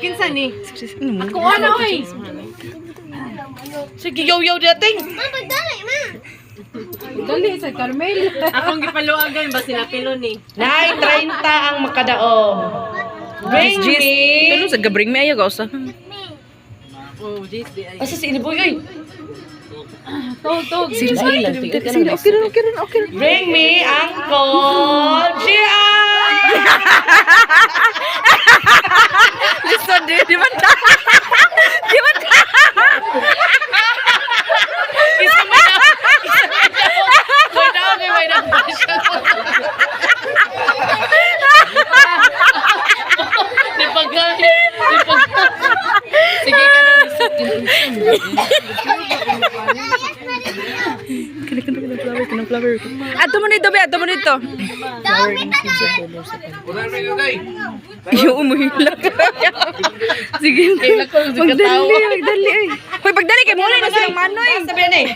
Kinsa ni? Ako ano eh. Sige, yaw-yaw dating. Dali sa Carmel. Akong gipaluagan ba sila pilo ni? Nay, 30 ang makadaog. Bring me. Tulo sa gabring me ayo gausa. Oh, this di ay. Asa si Iniboy ay? Tog. Sila lang. Okay. Bring me Uncle Gian. Listen, di man. Di man. May daw. Di pagkali. Sige ka na. Kanang flower. Ato mo dito, be. Ato mo dito. Yung umuhila ka. Sige na. Magdali ay. Hoy, pagdali kay muli na silang manoy. Sabi na eh.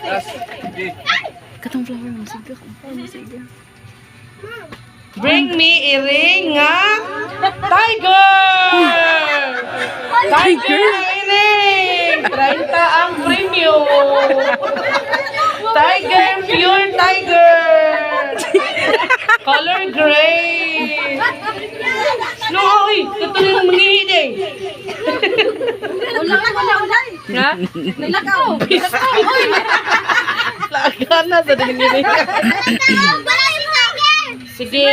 Katong flower mo sige. Bring me iring nga tiger! Tiger na iring! 30 ang premium! Tiger, pure tiger! Color gray! No, oy! Katuloy ng manghihid eh! Wala. Ha? Nilakaw. Laga na sa dingin. Sige.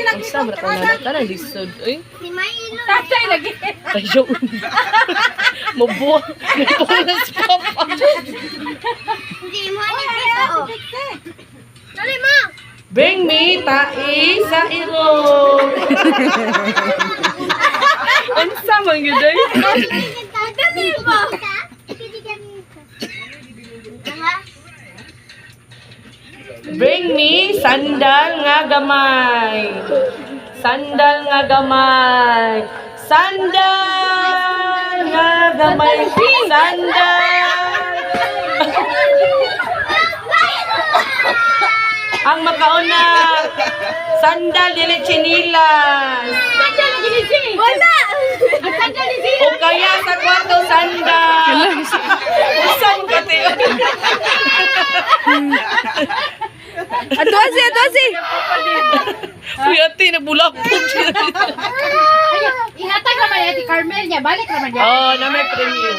Ang sabra ko na tanang lisod. Uy. Tatay lagi. Tayo. Mabuha. Mabuha si Papa. Bring me tai sa ilong. Ang sama yun day. Bring me sandal nga gamay. Sandal nga gamay. Sandal nga gamay. Sandal. Ang makauna. Sandal dili chinilas. Wala. Sandal ni O kaya sa kwarto sandal. Usang kati. Ato si. Uy, ate, nabulapog siya. Ihatag naman yan si Carmel niya. Balik naman niya. Oh, na may premium.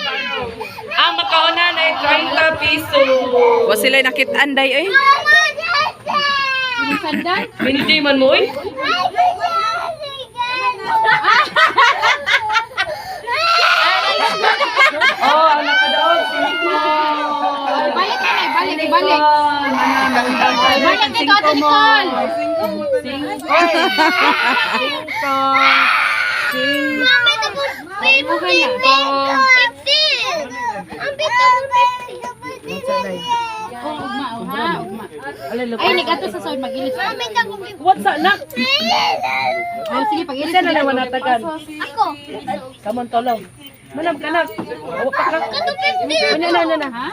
Ang makauna na 30 piso. Wa sila nakitaan day ay. Yung sandal. Hindi man mo eh. Oh, ang nakadaog. Balik na na. Balik. Balik dito ate Nicole. Ugma. Ay, nag-ato sa sound mag-ilis. What's up, nak? Oh, sige, pag-ilis. Isa na naman natagan. Ako. Kamon tolong. Manam ka na. Awak ka na. Na. Ha?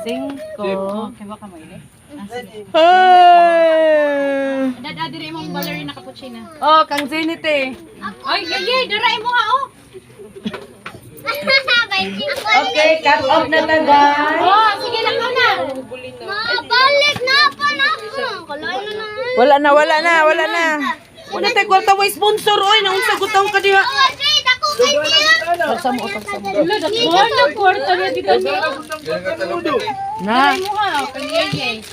5. Okay, baka mailis. Ay. Dadadiri mong ballerina cappuccino. Oh, kang Zenit eh. Ay, daray mo ha, oh. Okay, cut off na tagan. Oh, sige lang ka na. Balik na pa na ako. Kalain na naman. Wala na. Wala tayo kwarta wa sponsor. Oy, naunsa gutaw ka diha. Wait, ako kay Tia. Pagsa mo, pagsa mo. Wala, dakuhan ng kwarta na dito. Na. Daray mo ha, oh. Kanyay.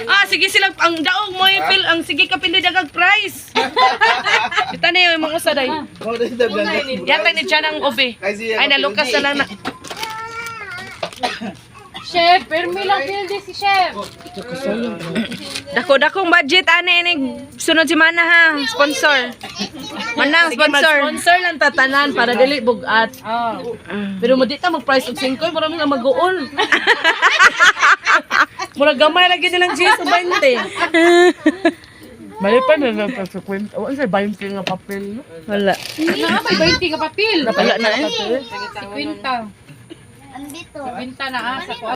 Ah, sige sila ang daog mo ipil ang sige ka pindi dagag price. Kita na yung mga usaday. Yata ni Jan ang obe. Ay nalukas na lang na. Chef, permi lang pildi si Chef. Dakong budget ani ini sunod si Mana ha. Sponsor. Manang Sige, sponsor. mag-sponsor lang tatanan para dili bugat. Oh. Pero mo di ta mag-price og 5, marami nga mag-uol. Mura gamay lagi nilang G sa 20. Mali pa na lang sa kwenta. Wala sa 20 nga papel. No? Wala. May 20 ka papel. Wala na eh. 50. Andito. 50 na asa ko.